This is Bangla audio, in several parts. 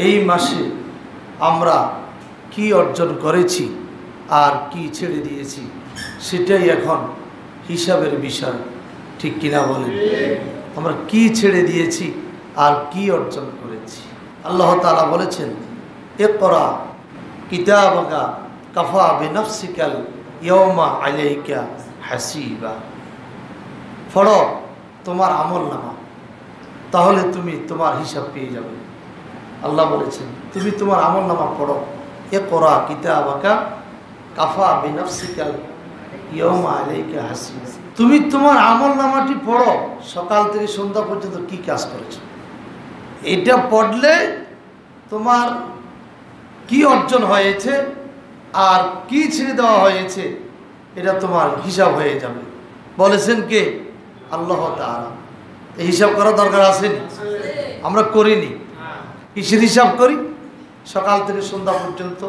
এই মাসে আমরা কি অর্জন করেছি আর কি ছেড়ে দিয়েছি সেটাই এখন হিসাবের বিষয়, ঠিক কিনা বলেন? আমরা কি ছেড়ে দিয়েছি আর কি অর্জন করেছি। আল্লাহ তাআলা বলেছেন, ইকরা কিতাবাকা কাফা বিনাফসিকাল ইয়াওমা আলাইকা হাসিবা। পড়ো তোমার আমলনামা, তাহলে তুমি তোমার হিসাব পেয়ে যাবে। আল্লাহ বলেছেন তুমি তোমার আমলনামা পড়ো। ইকরা কিতাবাকা কাফা বিনাফসিকাল ইয়াওমা আলাইকা হাসিবা। তুমি তোমার আমলনামাটি পড়ো, সকাল থেকে সন্ধ্যা পর্যন্ত কি কাজ করেছো। এটা পড়লে তোমার কি অর্জন হয়েছে আর কি ছেড়ে দেওয়া হয়েছে এটা তোমার হিসাব হয়ে যাবে। বলেছেন কে? আল্লাহ তাআলা। এই হিসাব করা দরকার আসেনি? আমরা করিনি। কিসের হিসাব করি? সকাল থেকে সন্ধ্যা পর্যন্ত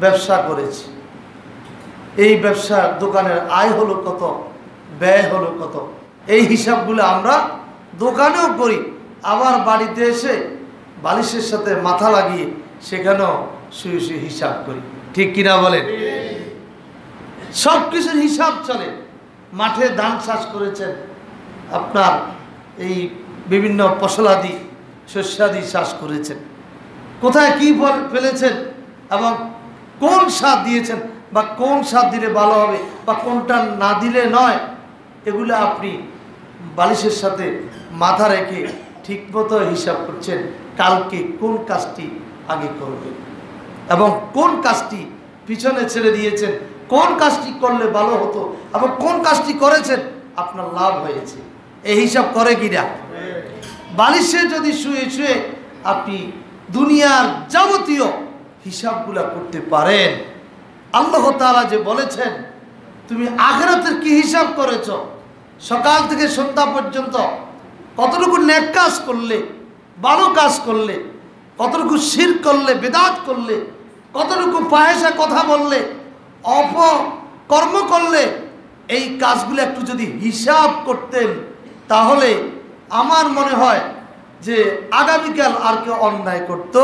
ব্যবসা করেছি, এই ব্যবসার দোকানের আয় হলো কত, ব্যয় হলো কত, এই হিসাবগুলো আমরা দোকানেও করি, আবার বাড়িতে এসে বালিশের সাথে মাথা লাগিয়ে সেখানেও শুয়ে শুয়ে হিসাব করি, ঠিক কিনা বলেন? সব কিছুর হিসাব চলে। মাঠে ধান চাষ করেছেন, আপনার এই বিভিন্ন ফসলাদি শস্যাদি চাষ করেছেন, কোথায় কি ফল ফেলেছেন এবং কোন সার দিয়েছেন বা কোন সার দিলে ভালো হবে বা কোনটা না দিলে নয়, এগুলো আপনি বালিশের সাথে মাথা রেখে ঠিকমতো হিসাব করছেন। কালকে কোন কাজটি আগে করবেন এবং কোন কাজটি পিছনে ছেড়ে দিয়েছেন, কোন কাজটি করলে ভালো হতো এবং কোন কাজটি করেছেন আপনার লাভ হয়েছে, এই হিসাব করে কিনা? বালিশে যদি শুয়ে শুয়ে আপনি দুনিয়ার যাবতীয় হিসাবগুলা করতে পারেন, আল্লাহ তাআলা যে বলেছেন তুমি আখিরাতের কি হিসাব করেছ, সকাল থেকে সন্ধ্যা পর্যন্ত কতটুকু নেক কাজ করলে, ভালো কাজ করলে, কতটুকু শিরক করলে, বিদআত করলে, কতটুকু ফাহিশা কথা বললে, অপকর্ম করলে, এই কাজগুলো একটু যদি হিসাব করতেন তাহলে আমার মনে হয় যে আগামীকাল আর কেউ অন্যায় করতো?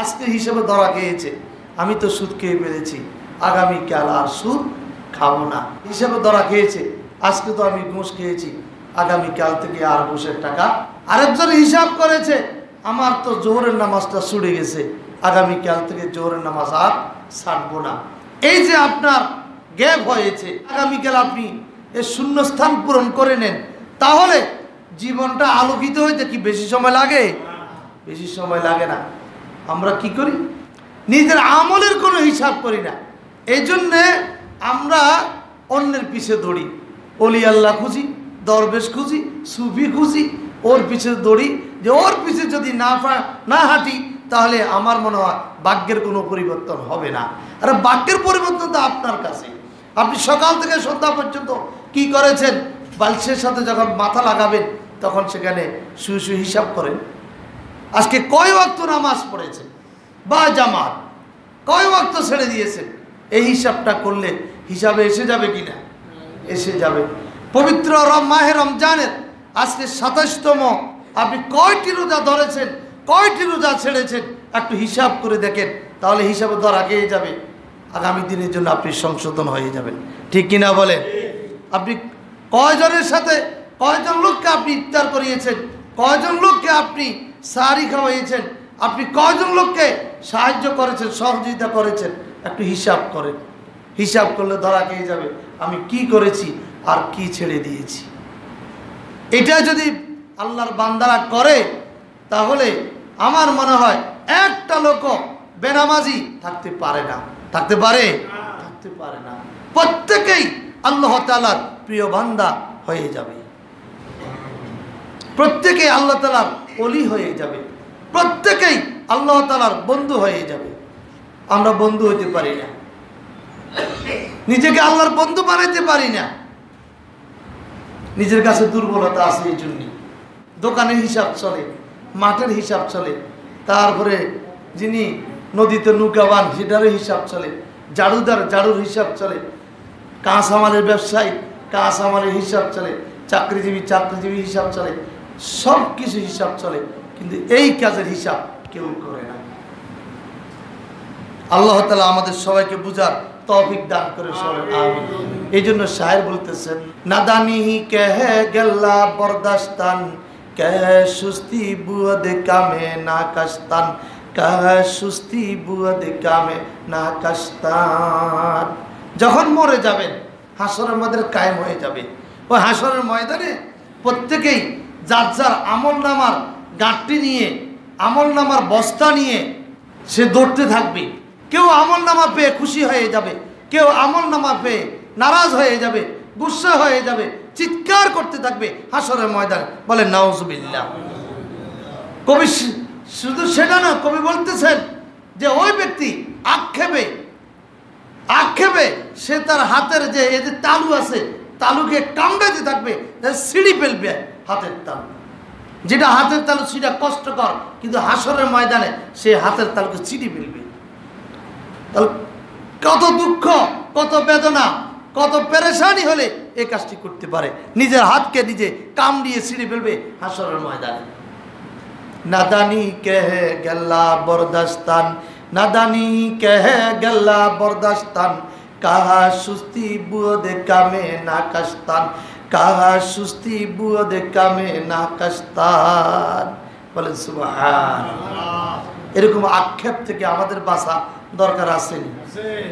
আজকে হিসাবে ধরা খেয়েছে, আমি তো সুদ খেয়ে ফেলেছি, আগামীকাল আর সুদ খাবো না। হিসাবে ধরা খেয়েছে, আজকে তো আমি ঘুষ খেয়েছি, আগামীকাল থেকে আর ঘুষের টাকা। আরেকজন হিসাব করেছে, আমার তো জোহরের নামাজটা ছুটে গেছে, আগামীকাল থেকে জোহরের নামাজ আর ছাড়বো না। এই যে আপনার গ্যাপ হয়েছে, আগামীকাল আপনি এর শূন্যস্থান পূরণ করে নেন, তাহলে জীবনটা আলোকিত হইতে কি বেশি সময় লাগে? বেশি সময় লাগে না। আমরা কি করি? নিজের আমলের কোনো হিসাব করি না। এই জন্যে আমরা অন্যের পিছে দৌড়ি, অলি আল্লাহ খুঁজি, দরবেশ খুঁজি, সুফি খুঁজি, ওর পিছে দৌড়ি, যে ওর পিছে যদি না হাঁটি তাহলে আমার মনে হয় ভাগ্যের কোনো পরিবর্তন হবে না। আরে ভাগ্যের পরিবর্তন তো আপনার কাছে। আপনি সকাল থেকে সন্ধ্যা পর্যন্ত কি করেছেন, বালিশের সাথে যখন মাথা লাগাবেন তখন সেখানে শুয়ে শুয়ে হিসাব করেন। আজকে কয় ওয়াক্ত নামাজ পড়েছেন বা জামাত, কয় ওয়াক্ত ছেড়ে দিয়েছেন, এই হিসাবটা করলে হিসাবে এসে যাবে কিনা? এসে যাবে। পবিত্র মাহে রমজানের আজকে 27তম, আপনি কয়টি রোজা ধরেছেন, কয়টি রোজা ছেড়েছেন, একটু হিসাব করে দেখেন, তাহলে হিসাবে ধরা খেয়ে যাবে। আগামী দিনের জন্য আপনি সংশোধন হয়ে যাবেন, ঠিক কিনা বলেন? আপনি কয়জনের সাথে, কয়জন লোককে আপনি ইফতার করিয়েছেন, কয়জন লোককে আপনি সাহারি খাওয়াইয়েছেন, আপনি কয়জন লোককে সাহায্য করেছেন, সহযোগিতা করেছেন, একটু হিসাব করেন। হিসাব করলে ধরা খেয়ে যাবে আমি কি করেছি আর কি ছেড়ে দিয়েছি। এটা যদি আল্লাহর বান্দারা করে তাহলে আমার মনে হয় একটা লোক বেনামাজি থাকতে পারে না। থাকতে পারে? থাকতে পারে না। প্রত্যেকেই আল্লাহ তাআলার প্রিয় বান্দা হয়ে যাবে, প্রত্যেকেই আল্লাহ তাআলার ওলি হয়ে যাবে, প্রত্যেকেই আল্লাহ তাআলার বন্ধু হয়ে যাবে। আমরা বন্ধু হতে পারি না, নিজেকে আল্লাহর বন্ধু বানাইতে পারি না, নিজের কাছে দুর্বলতা আছে। এই জন্য দোকানের হিসাব চলে, মাঠের হিসাব চলে, তারপরে যিনি নদীতে নৌকাবান সেটারও হিসাব চলে, ঝাড়ুদার ঝাড়ুর হিসাব চলে, কাঁচামালের ব্যবসায়ী কাঁচামালের হিসাব চলে, চাকরিজীবী চাকরিজীবী হিসাব চলে, সব কিছু হিসাব চলে, কিন্তু এই কাজের হিসাব কেউ করে না। আল্লাহ তাআলা আমাদের সবাইকে বুঝার তৌফিক দান করে সবাই আমিন। এই জন্য শায়ের বলতেছেন, নাদানিহি কহে গেল্লা বরদাস্তান কহে সুস্তি বুয়াদ কামে না কাস্তান কহে সুস্তি বুয়াদ কামে না কাস্তান। যখন মরে যাবেন হাসরের ময়দানে কায়েম হয়ে যাবে। ওই হাসরের ময়দানে প্রত্যেকেই যার যার আমল নামার গাঁটটি নিয়ে, আমল নামার বস্তা নিয়ে সে দৌড়তে থাকবে। কেউ আমল নামা পেয়ে খুশি হয়ে যাবে, কেউ আমল নামা পেয়ে নারাজ হয়ে যাবে, গুসা হয়ে যাবে, চিৎকার করতে থাকবে হাসরের ময়দানে। বলে নাউজুবিল্লাহ। কবি শুধু সেটা না, কবি বলতেছেন যে ওই ব্যক্তি আক্ষেপে সে তার হাতের যে এই যে তালু আছে, তালুকে কামড়াতে থাকবে, সিঁড়ি ফেলবে হাতের তালু। যেটা হাতের তালু সেটা কষ্টকর, কিন্তু হাসরের ময়দানে সে হাতের তালুকে ছিঁড়ি ফেলবে। তাহলে কত দুঃখ, কত বেদনা, কত পেরেশানি হলে এই কাজটি করতে পারে, নিজের হাতকে নিজে কামড়িয়ে ছিঁড়ে ফেলবে হাসরের ময়দানে। নাদানি কেহে গেল্লা বরদাস্তান, নাদানি কেহে গেল্লা বরদাস্তান কাহা সুস্তি বুয়দে কামে না কাস্তান কাহা সুস্তি বুয়দে কামে না কাস্তান। বলেন সুবহানাল্লাহ। এরকম আক্ষেপ থেকে আমাদের বাঁচা দরকার আছে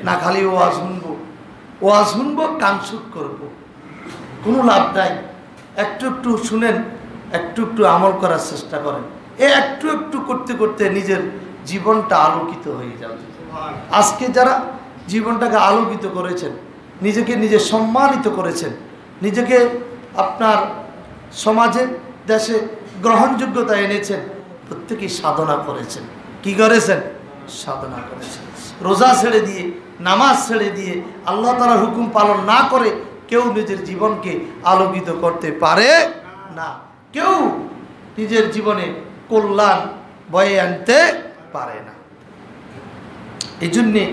না? খালি ওয়াজ শুনবো কান শুট করবো, কোনো লাভ নাই। একটু একটু শুনেন, একটু একটু আমল করার চেষ্টা করেন। একটু একটু করতে করতে নিজের জীবনটা আলোকিত হয়ে যাবে। আজকে যারা জীবনটাকে আলোকিত করেছেন, নিজেকে নিজে সম্মানিত করেছেন, নিজেকে আপনার সমাজে দেশে গ্রহণযোগ্যতা এনেছেন, প্রত্যেকেই সাধনা করেছেন। কি করেছেন? সাধনা করেছেন। রোজা ছেড়ে দিয়ে, নামাজ ছেড়ে দিয়ে, আল্লাহ তাআলার হুকুম পালন না করে কেউ নিজের জীবনকে আলোকিত করতে পারে না। কেউ নিজের জীবনে কল্যাণ বয়ে আনতে পারে না। এই জন্যে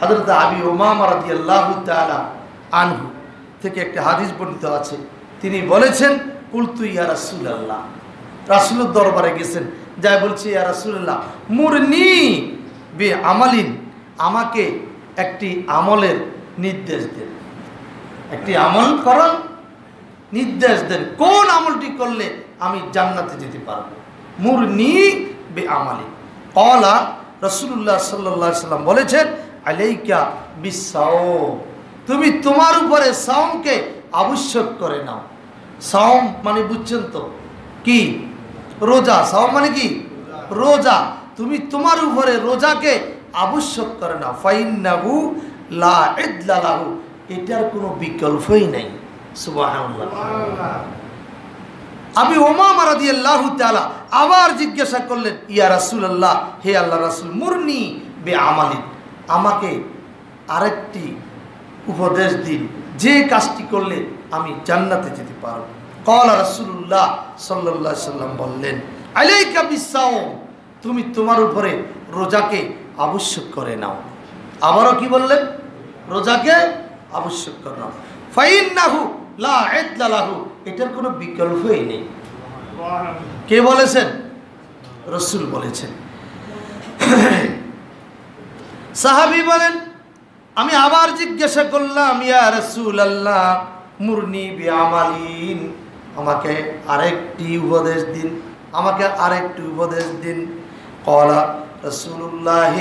হযরত আবি উমামা রাদিয়াল্লাহু তাআলা আনহু থেকে একটা হাদিস বর্ণিত আছে। তিনি বলেছেন, কুলতু ইয়া রাসূলুল্লাহ, রাসূলের দরবারে গেছেন, যাই বলছে, ইয়া রাসূলুল্লাহ মুরনি বে আমালিন, আমাকে একটি আমলের নির্দেশ দেন, একটি আমল করার নির্দেশ দেন। কোন আমলটি করলে আমি জান্নাতে যেতে পারবো? মুরনি বে আমালিন। ক্বালা রাসূলুল্লাহ সাল্লাল্লাহু আলাইহি সাল্লাম বলেছেন, আলাইকা বিসাওম, তুমি তোমার উপরে সাওমকে আবশ্যক করে নাও। সাওম মানে বুঝছেন তো কি? রোজা। সাওম মানে কি? রোজা। তুমি তোমার উপরে রোজাকে আবশ্যক করে নাও। ফাইন্নাহু লা ইদলা লাহু, এটার কোনো বিকল্পই নাই। সুবহানাল্লাহ। আবি উমামা রাদিয়াল্লাহু তাআলা আবার জিজ্ঞাসা করলেন, ইয়া রাসূলুল্লাহ, হে আল্লাহর রাসূল, মুরনি বে আমালিন, আমাকে আরেকটি উপদেশ দিন, যে কাজটি করলে আমি জান্নাতে যেতে পারব। ক্বালা রাসূলুল্লাহ সাল্লাল্লাহু আলাইহি সাল্লাম বললেন, আলাইকা বিসাওম, তুমি তোমার উপরে রোজাকে আবশ্যক করে নাও। আবারও কি বললেন? রোজাকে আবশ্যক করে নাও। ফাইন্নাহু লা ইদলা লাহু, এটার কোনো বিকল্পই নেই। কে বলেছেন? রাসূল বলেছেন। সাহাবী বলেন, আমি আবার জিজ্ঞাসা করলাম, ইয়া রাসূলুল্লাহ মুরনি বিআমালিন, আমাকে আরেকটি উপদেশ দিন, আমাকে আরেকটি উপদেশ দিন। ক্বালা রাসূলুল্লাহ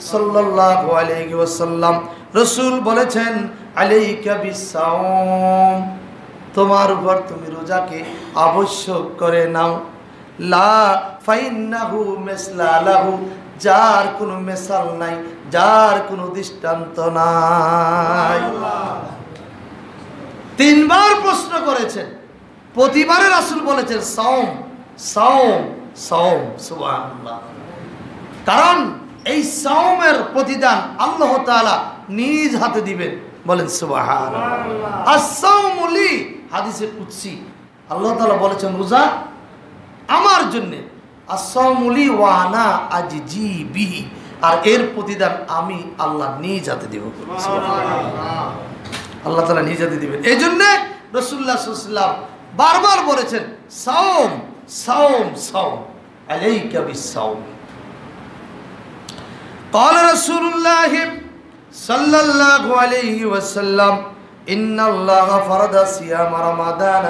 সাল্লাল্লাহু আলাইহি ওয়াসাল্লাম, রাসূল বলেছেন, আলাইকা বিসাওম, তোমার উপর তুমি রোজাকে আবশ্যক করে নাও। লা ফাইন্নাহু মিসলা লাহু, যার কোনো মেসাল নাই, যার কোনো দৃষ্টান্ত নাই। তিনবার প্রশ্ন করেছেন, প্রতিবারে রাসূল বলেছেন সাওম সাওম সাওম। সুবহানাল্লাহ। কারণ এই সাওমের প্রতিদান আল্লাহ তাআলা নিজ হাতে দিবেন। বলেন সুবহানাল্লাহ। আস-সাওমু লি, হাদিসে কুদসি আল্লাহ তাআলা বলেছেন, রোজা আমার জন্য, আস-সাওমু লি ওয়া আনা আজজি বিহি, আর এর প্রতিদান আমি আল্লাহ নিজ হাতে দেব। সুবহানাল্লাহ। আল্লাহ তাআলা নিজ হাতে দিবেন। এই জন্য রাসূলুল্লাহ সাল্লাল্লাহু আলাইহি ওয়াসাল্লাম বারবার বলেছেন, সাওম সাওম সাওম আলাইকা বিসাওম। قال رسول الله صلى الله عليه وسلم إن الله فرض صيام رمضان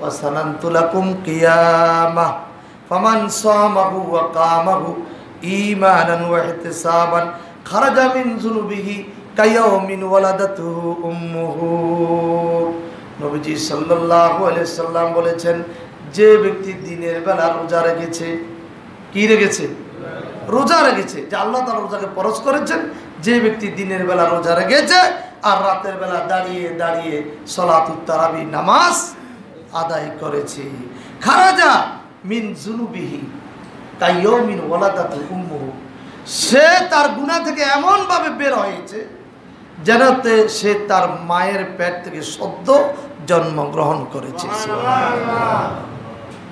وسننت لكم قيامه فمن صامه وقامه إيمانا واحتسابا خرج من ذنوبه كيوم ولدته أمه। নবীজি সাল্লাল্লাহু আলাইহি সাল্লাম বলেছেন, যে ব্যক্তি দিনের বেলা রোজা রেখেছে, কি রেখেছে? রোজা রেখেছে, যে আল্লাহ তাআলা রোজাকে ফরজ করেছেন, যে ব্যক্তি দিনের বেলা রোজা রেখেছে আর রাতের বেলা দাঁড়িয়ে দাঁড়িয়ে সালাতুত তারাবি নামাজ আদায় করেছে, খারাজা মিন যুনুবিহি কাইয়ৌমিন ওয়ালাদাতু উম্মুহু, সে তার গুনাহ থেকে এমন ভাবে বের হয়েছে যেন সে তার মায়ের পেট থেকে সদ্য জন্মগ্রহণ করেছে। সুবহানাল্লাহ।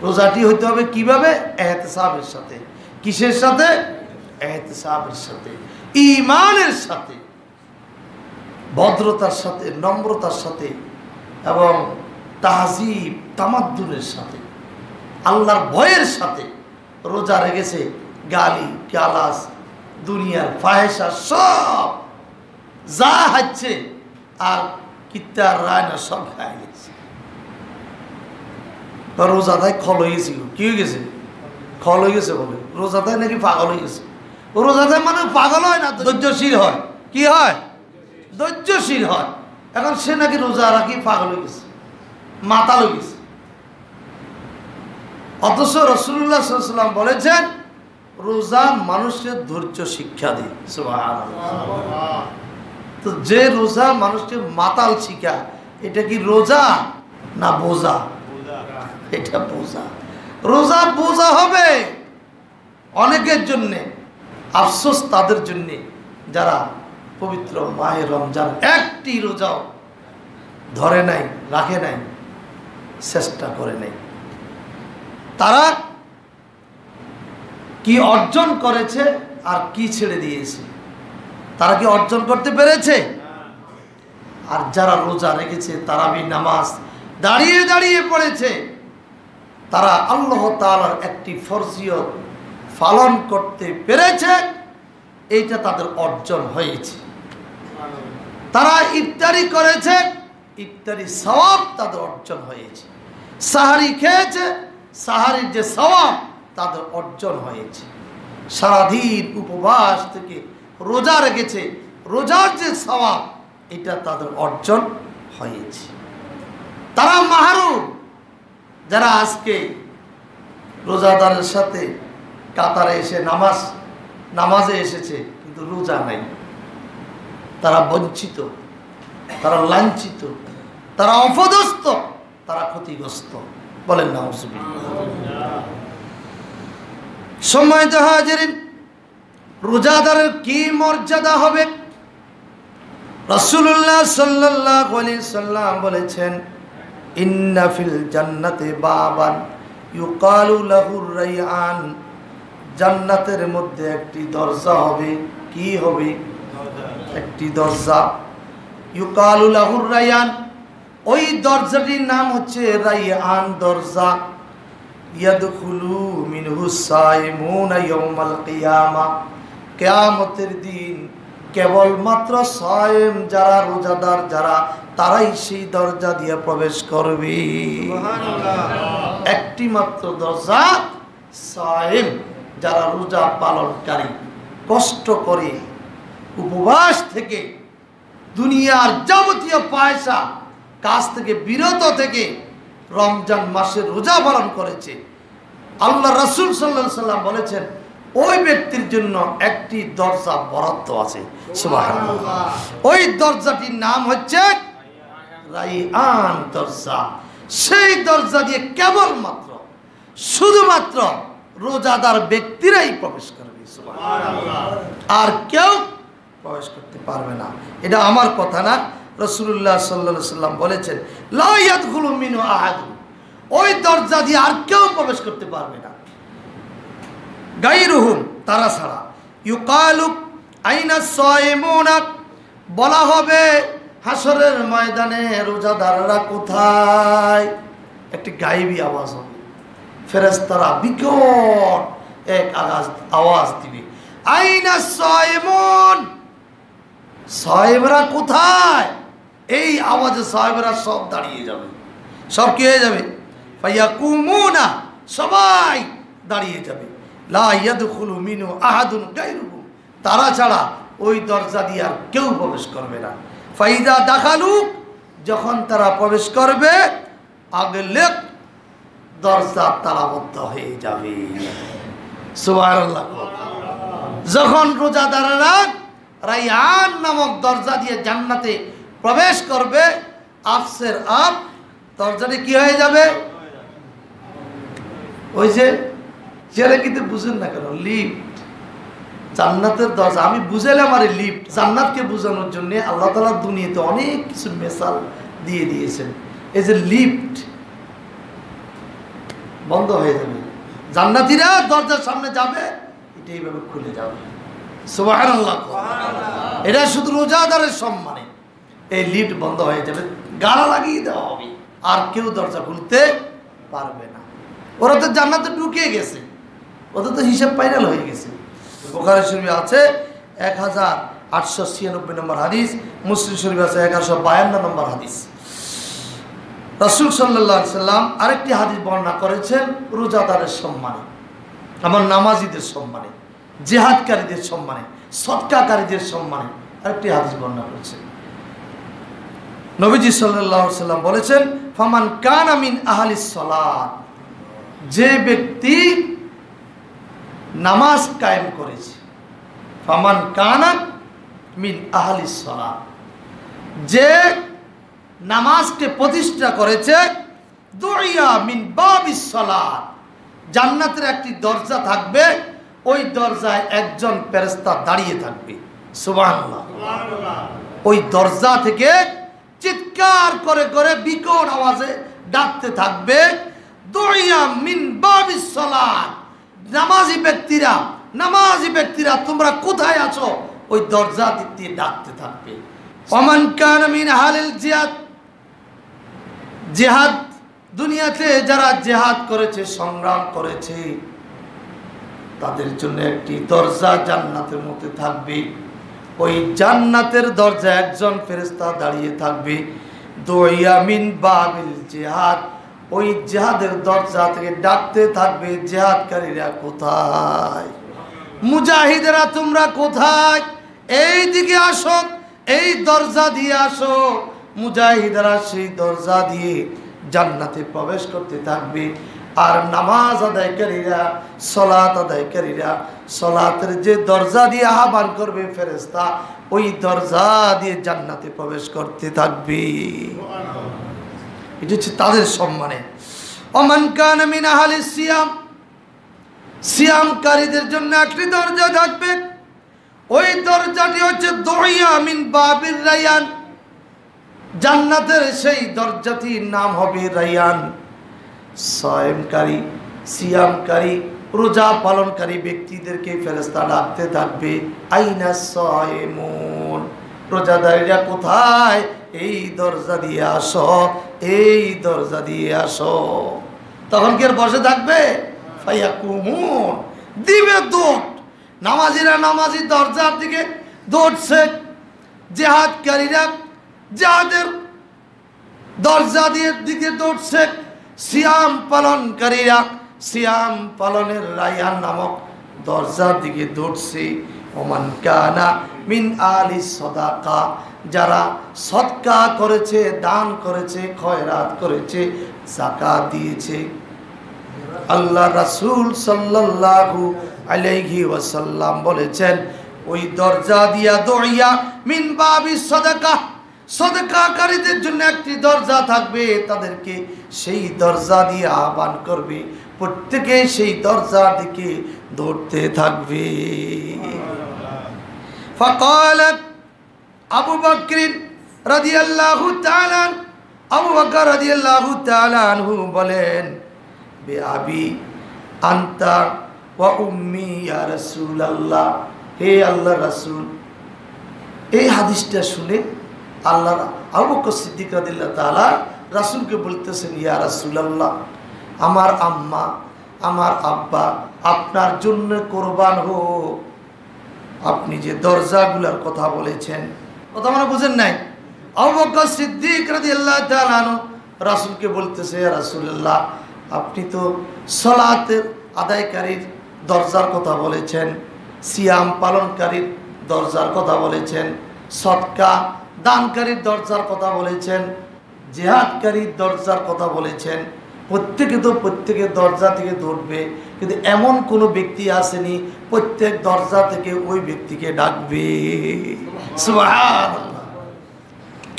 রোজাটি হইতে হবে কিভাবে? ইহতিসাবের সাথে। কিসের সাথে? ইহতিসাবের সাথে, ঈমানের সাথে, ভদ্রতার সাথে, নম্রতার সাথে এবং তাহজিব তামাদ্দুনের সাথে, আল্লাহর ভয়ের সাথে রোজা রেখেছে। গালি গালাস দুনিয়ার ফাহেসা সব যা হচ্ছে আর কিত্তার রায়না সব খাই গেছে। রোজাদায় খল হয়ে গেছে। কি হয়ে গেছে? খল হয়ে গেছে বলে। রোজাদায় নাকি পাগল হয়ে গেছে। রোজাদায় মানে পাগল হয় না, ধৈর্যশীল হয়। কি হয়? ধৈর্যশীল হয়। এখন সে নাকি রোজা রাখি পাগল হয়ে গেছে, মাতাল হয়ে গেছে। অথচ রাসূলুল্লাহ সাল্লাল্লাহু আলাইহি ওয়াসাল্লাম বলেছেন, রোজা মানুষের ধৈর্য শিক্ষা দেয়। সুবহানাল্লাহ। তো যে রোজা মানুষকে মাতাল শিখায়, এটা কি রোজা না বোঝা? এটা বোঝা। রোজা বোঝা হবে অনেকের জন্যে, আফসোস তাদের জন্যে যারা পবিত্র মাহে রমজান একটি রোজাও ধরে নাই, রাখে নাই, চেষ্টা করে নাই। তারা কি অর্জন করেছে আর কি ছেড়ে দিয়েছে? তারা কি অর্জন করতে পেরেছে? আর যারা রোজা রেখেছে, তারাবি নামাজ দাঁড়িয়ে দাঁড়িয়ে পড়েছে, তারা আল্লাহ তাআলার একটি ফরজিয়ত পালন করতে পেরেছে, এইটা তাদের অর্জন হয়েছে। তারা ইফতারি করেছে, ইফতারি সওয়াব তাদের অর্জন হয়েছে। সাহারি খেয়েছে, সাহারির যে সওয়াব তাদের অর্জন হয়েছে। সারাদিন উপবাস থেকে রোজা রেখেছে, রোজার যে সওয়াব এটা তাদের অর্জন হয়েছে। তারা মাহরুম, যারা আজকে রোজাদারের সাথে কাতারে এসে নামাজে এসেছে কিন্তু রোজা নাই, তারা বঞ্চিত, তারা লাঞ্ছিত, তারা অপদস্থ, তারা ক্ষতিগ্রস্ত। বলেন নাউজুবিল্লাহ। সম্মানিত হাজিরিন, রোজাদারের কি মর্যাদা হবে? রাসূলুল্লাহ সাল্লাল্লাহু আলাইহি সাল্লাম বলেছেন, ইন্না ফিল জান্নাতি বাবান ইউকালু লাহুর রায়্যান, জান্নাতের মধ্যে একটি দরজা হবে। কি হবে? একটি দরজা। ইউকালু লাহুর রায়্যান, ওই দরজাটির নাম হচ্ছে রায়্যান দরজা। ইয়াদখুলু মিনহু সাইমুনা ইয়াউমাল কিয়ামা, কিয়ামতের দিন কেবলমাত্র সায়েম যারা, রোজাদার যারা, তারাই সেই দরজা দিয়ে প্রবেশ করবে। সুবহানাল্লাহ। একটি মাত্র দরজা, সায়েম যারা রোজা পালনকারী, কষ্ট করে উপবাস থেকে দুনিয়ার যাবতীয় পয়সা কাজ থেকে বিরত থেকে রমজান মাসে রোজা পালন করেছে। আল্লাহ রাসূল সাল্লাল্লাহু আলাইহি সাল্লাম বলেছেন, ওই ব্যক্তির জন্য একটি দরজা বরাদ্দ আছে। সুবহানাল্লাহ। ওই দরজাটির নাম হচ্ছে রায়্যান দরজা। সেই দরজা দিয়ে কেবলমাত্র শুধুমাত্র রোজাদার ব্যক্তিরাই প্রবেশ করবে। সুবহানাল্লাহ। আর কেউ প্রবেশ করতে পারবে না। এটা আমার কথা না, রাসূলুল্লাহ সাল্লাল্লাহু আলাইহি সাল্লাম বলেছেন, লা ইয়াদখুলু মিনহু আহাদুন, ওই দরজা দিয়ে আর কেউ প্রবেশ করতে পারবে না, গায়রুহুম, তারা ছাড়া। ইউকালু আইনা সাইমুনা, বলা হবে হাসরের ময়দানে রোজাদাররা কোথায়? একটি গায়েবী আওয়াজ হবে। ফেরেশতারা বিকট এক আওয়াজ দিবে, আইনা সাইমুন, সাহেবরা কোথায়? এই আওয়াজে সাহেবরা সব দাঁড়িয়ে যাবে। সব কি হয়ে যাবে? ফায়াকুমুনা, সবাই দাঁড়িয়ে যাবে। লা ইয়াদখুলু মিনহু আহাদুন গায়রুহু, তারা ছাড়া ওই দরজা দিয়ে আর কেউ প্রবেশ করবে না। ফাইদা দাখালু, যখন তারা প্রবেশ করবে, আগলেক, দরজা তালাবদ্ধ হয়ে যাবে। সুবহানাল্লাহ। যখন রোজাদাররা রায়্যান নামক দরজা দিয়ে জান্নাতে প্রবেশ করবে, আফসের আপ, দরজাটি কি হয়ে যাবে? ওই যে ছেলে কিন্তু বুঝেন না কেন, লিফট, জান্নাতের দরজা। আমি বুঝাইলাম আরে লিফট, জান্নাতকে বোঝানোর জন্য আল্লাহ তাআলা দুনিয়াতে অনেক কিছু মেসাল দিয়ে দিয়েছেন। এই যে লিফট বন্ধ হয়ে যাবে, জান্নাতীরা দরজার সামনে যাবে, এটা এইভাবে খুলে যাবে। সুবহানাল্লাহ। এটা শুধু রোজাদারের সম্মানে এই লিফট বন্ধ হয়ে যাবে, গাড়া লাগিয়ে দেওয়া হবে, আর কেউ দরজা খুলতে পারবে না। ওরা তো জান্নাতে ঢুকে গেছে, ওদের তো হিসাব ফাইনাল হয়ে গেছে। বুখারী শরীফে আছে 1896 নম্বর হাদিস, মুসলিম শরীফে আছে 1152 নম্বর হাদিস। রাসূল সাল্লাল্লাহু আলাইহি সাল্লাম আরেকটি হাদিস বর্ণনা করেছেন রোজাদারের সম্মানে, আমার নামাজীদের সম্মানে, জিহাদকারীদের সম্মানে, সদকাকারীদের সম্মানে আরেকটি হাদিস বর্ণনা করেছেন। নবীজি সাল্লাল্লাহু আলাইহি সাল্লাম বলেছেন, ফামান কানা মিন আহলিস সালাত, যে ব্যক্তি নামাজ কায়েম করেছে, ফামান কানা মিন আহলিস সালাত, যে নামাজকে প্রতিষ্ঠা করেছে, দুইয়া মিন বাবিস সালাত, জান্নাতের একটি দরজা থাকবে, ওই দরজায় একজন ফেরেশতা দাঁড়িয়ে থাকবে। সুবহানাল্লাহ। ওই দরজা থেকে চিৎকার করে করে বিকট আওয়াজে ডাকতে থাকবে, দুইয়া মিন বাবিস সালাত, নামাজি ব্যক্তিরা তোমরা কোথায় আছো? ওই দরজা দিক দিয়ে ডাকতে থাকবে। ওমান কানা মিন আহলিল জিহাদ, জিহাদ, দুনিয়াতে যারা জিহাদ করেছে, সংগ্রাম করেছে, তাদের জন্য একটি দরজা জান্নাতের মধ্যে থাকবে। ওই জান্নাতের দরজা একজন ফেরেশতা দাঁড়িয়ে থাকবে, দুইয়া মিন বাবিল জিহাদ, ওই জিহাদের দরজা থেকে ডাকতে থাকবে, জিহাদকারীরা কোথায়? মুজাহিদেরা তোমরা কোথায়? এই দিকে আসো, এই দরজা দিয়ে আসো। মুজাহিদেরা সেই দরজা দিয়ে জান্নাতে প্রবেশ করতে থাকবে, আর নামাজ আদায়কারীরা, সালাত আদায়কারীরা সালাতের যে দরজা দিয়ে আহ্বান করবে ফেরেশতা, ওই দরজা দিয়ে জান্নাতে প্রবেশ করতে থাকবে। এটা হচ্ছে তাদের সম্মানে। ওমান কানা মিন আহলিস সিয়াম, সিয়ামকারীদের জন্য একটি দরজা থাকবে, ওই দরজাটি হচ্ছে দুইয়া মিন বাবির রায়্যান, জান্নাতের সেই দরজাটির নাম হবে রায়্যান। সায়েমকারী, সিয়ামকারী, রোজা পালনকারী ব্যক্তিদেরকে ফেরেশতা ডাকতে থাকবে, আইনা সায়েমুন, রোজাদারীরা কোথায়? এই দরজা দিয়ে আসো, এই দরজা দিয়ে আসো। তখন কি আর বসে থাকবে? ফায়াকুমুন, দিবে দৌড়। নামাজিরা নামাজি দরজার দিকে দৌড়ছে, জিহাদকারীরা জিহাদের দরজা দিকে দৌড়ছে, সিয়াম পালনকারীরা সিয়াম পালনের রায়্যান নামক দরজার দিকে দৌড়ছে। ওমান কানা মিন আহলিস সাদাকা, যারা সদকা করেছে, দান করেছে, খয়রাত করেছে, যাকাত দিয়েছে। আল্লাহ রাসূল সাল্লাল্লাহু আলাইহি ওয়াসাল্লাম বলেছেন, ওই দরজা দিয়া দুইয়া মিন বাবিস সাদাকা, সদকাকারীদের জন্য একটি দরজা থাকবে, তাদেরকে সেই দরজা দিয়ে আহ্বান করবে, প্রত্যেকে সেই দরজার দিকে দৌড়তে থাকবে। ফাকালাত আবু বকর রাদিয়াল্লাহু তাআলা, আবু বকর রাদিয়াল্লাহু তাআলা আনহু বলেন, বে আবি আনতা ওয়া উম্মি ইয়া রাসূলুল্লাহ, হে আল্লাহর রাসূল। এই হাদিসটা শুনে আল্লাহ আবু বকর সিদ্দিক রাদিয়াল্লাহু তাআলা রাসূলকে বলতেছেন, ইয়া রাসূলুল্লাহ, আমার আম্মা আমার আব্বা আপনার জন্য কোরবান হোক। আপনি যে দরজাগুলোর কথা বলেছেন, কথা মানে বুঝেন নাই? আবু বকর সিদ্দিক রাদিয়াল্লাহু তাআলা আনহু রাসূলকে বলতেছে, ইয়া রাসূলুল্লাহ, আপনি তো সালাতের আদায়কারীর দরজার কথা বলেছেন, সিয়াম পালনকারীর দরজার কথা বলেছেন, সদকা দানকারীর দরজার কথা বলেছেন, জিহাদকারীর দরজার কথা বলেছেন। প্রত্যেকে তো প্রত্যেকের দরজা থেকে ধরবে, কিন্তু এমন কোনো ব্যক্তি আসেনি প্রত্যেক দরজা থেকে ওই ব্যক্তিকে ডাকবে। সুবহানাল্লাহ!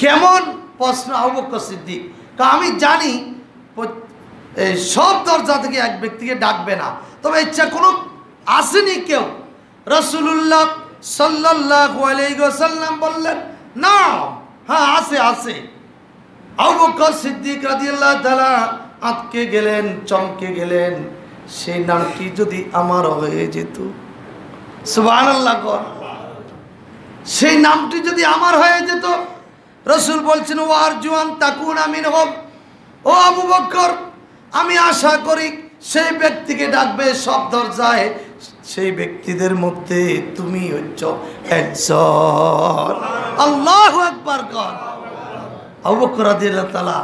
কেমন প্রশ্ন আবু বকর সিদ্দিক! আমি জানি এই সব দরজা থেকে এক ব্যক্তিকে ডাকবে না, তবে ইচ্ছা কোনো আসেনি কেউ। রাসূলুল্লাহ সাল্লাল্লাহু আলাইহি ওয়াসাল্লাম বললেন, না, হ্যাঁ আছে আছে। আবু বকর সিদ্দিক রাদিয়াল্লাহু তাআলা আটকে গেলেন, চমকে গেলেন। সেই নামটি যদি আমার হয়ে যেত, সুবহানাল্লাহ! সেই নামটি যদি আমার হয়ে যেত। রাসূল বলছেন, ও আরজুয়ান তাকুনা মিনহুম, ও আবু বকর, আমি আশা করি সেই ব্যক্তিকে ডাকবে সব দরজায়, সেই ব্যক্তিদের মধ্যে তুমি হচ্ছ একজন। আল্লাহু আকবার! আবু বকর রাদিয়াল্লাহু তাআলা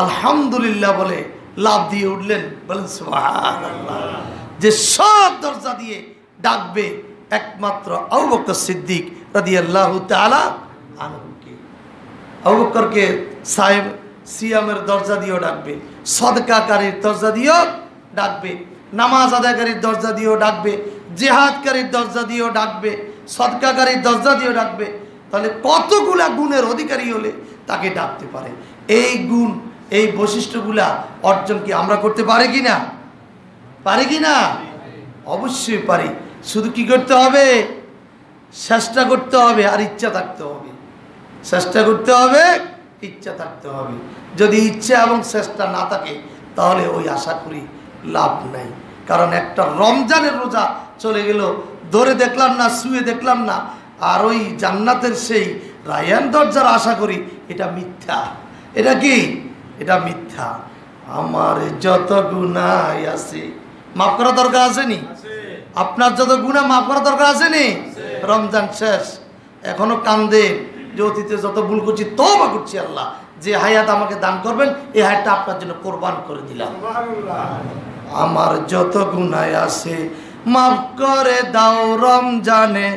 আলহামদুলিল্লাহ বলে লাফ দিয়ে উঠলেন, বলেন সুবহানাল্লাহ। যে সব দরজা দিয়ে ডাকবে একমাত্র আবু বকর সিদ্দিক রাদিয়াল্লাহু তাআলা আনহুকে। আবু বকরকে সাহেব সিয়ামের দরজা দিয়েও ডাকবে, সদকাকারীর দরজা দিয়েও ডাকবে, নামাজ আদায়কারীর দরজা দিয়েও ডাকবে, জিহাদকারীর দরজা দিয়েও ডাকবে, সদকাকারীর দরজা দিয়েও ডাকবে। তাহলে কতগুলা গুণের অধিকারী হলে তাকে ডাকতে পারে। এই গুণ, এই বৈশিষ্ট্যগুলা অর্জন কি আমরা করতে পারি কি না? পারি কি না? অবশ্যই পারি। শুধু কি করতে হবে? চেষ্টা করতে হবে আর ইচ্ছা থাকতে হবে। চেষ্টা করতে হবে, ইচ্ছা থাকতে হবে। যদি ইচ্ছা এবং চেষ্টা না থাকে তাহলে ওই আশা করি লাভ নাই। কারণ একটা রমজানের রোজা চলে গেল, ধরে দেখলাম না, শুয়ে দেখলাম না, আর ওই জান্নাতের সেই রায়ান দরজার আশা করি, এটা মিথ্যা। এটা কি? এটা মিথ্যা। আমার যত গুনাহ আছে মাফ করা দরকার আসেনি? আপনার যত গুনাহ মাফ করা দরকার আসেনি? রমজান শেষ, এখনো কান্দে যে অতীতে যত ভুল করছি তওবা করছি, আল্লাহ যে হায়াত আমাকে দান করবেন এই হায়াতটা আপনার জন্য কোরবান করে দিলাম। আমার যত গুনাহ আছে মাফ করে দাও রমজানে,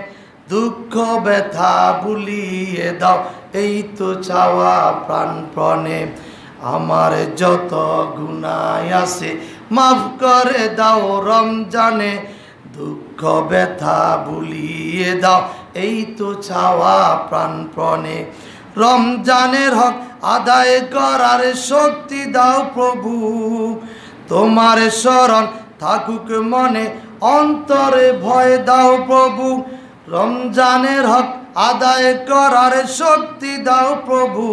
দুঃখ ব্যথা ভুলিয়ে দাও, এই তো চাওয়া প্রাণপণে। আমার যত গুনাহ আছে মাফ করে দাও রমজানে, দুঃখ ব্যথা ভুলিয়ে দাও, এই তো চাওয়া প্রাণপণে। রমজানের হক আদায় করার শক্তি দাও প্রভু, তোমার শরণ থাকুক মনে, অন্তরে ভয় দাও প্রভু। রমজানের হক আদায় করার শক্তি দাও প্রভু,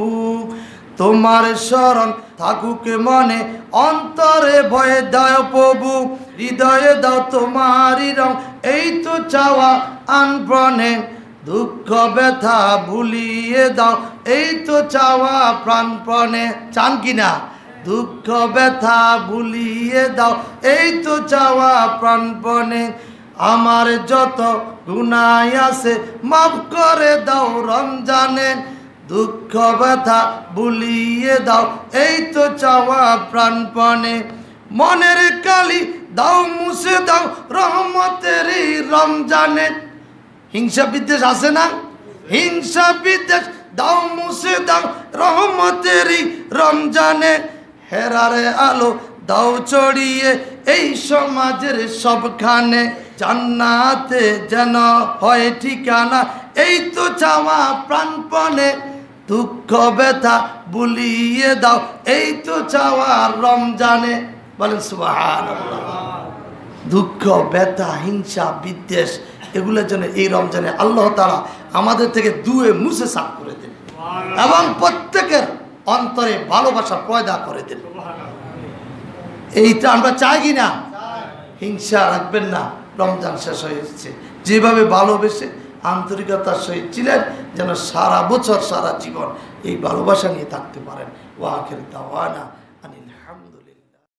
তোমার শরণ থাকুক মনে, অন্তরে ভয় দাও প্রভু। হৃদয়ে দাও তোমারই রং, এই তো চাওয়া আনপ্রাণে, দুঃখ ব্যথা ভুলিয়ে দাও, এই তো চাওয়া প্রাণপণে। চান কিনা? দুঃখ ব্যথা ভুলিয়ে দাও, এই তো চাওয়া প্রাণপণে। আমার যত গুনাহ আছে মাফ করে দাও রমজানে, দুঃখ ব্যথা ভুলিয়ে দাও, এই তো চাওয়া প্রাণপণে। মনের কালি দাও মুছে দাও রহমতের রমজানে। হিংসা বিদ্বেষ আছে না? হিংসা বিদ্বেষ দাও মুছে দাও রহমতের রমজানে। হেরারে আলো দাও চড়িয়ে এই সমাজের সবখানে, জান্নাতে যেন হয় ঠিকানা, এই তো চাওয়া প্রাণপণে। দুঃখ ব্যথা ভুলিয়ে দাও, এই তো চাওয়া রমজানে। বলেন সুবহানাল্লাহ। দুঃখ ব্যথা হিংসা বিদ্বেষ এগুলোর জন্য এই রমজানে আল্লাহ তাআলা আমাদের থেকে ধুয়ে মুছে সাফ করে দেন এবং প্রত্যেকের অন্তরে ভালোবাসা পয়দা করে দেন। এইটা আমরা চাই কি না? হিংসা রাখবেন না। রমজান শেষ হয়েছে, যেভাবে ভালোবেসে আন্তরিকতার সহিত ছিলেন যেন সারা বছর সারা জীবন এই ভালোবাসা নিয়ে থাকতে পারেন। ওয়া আখির দাওয়ানা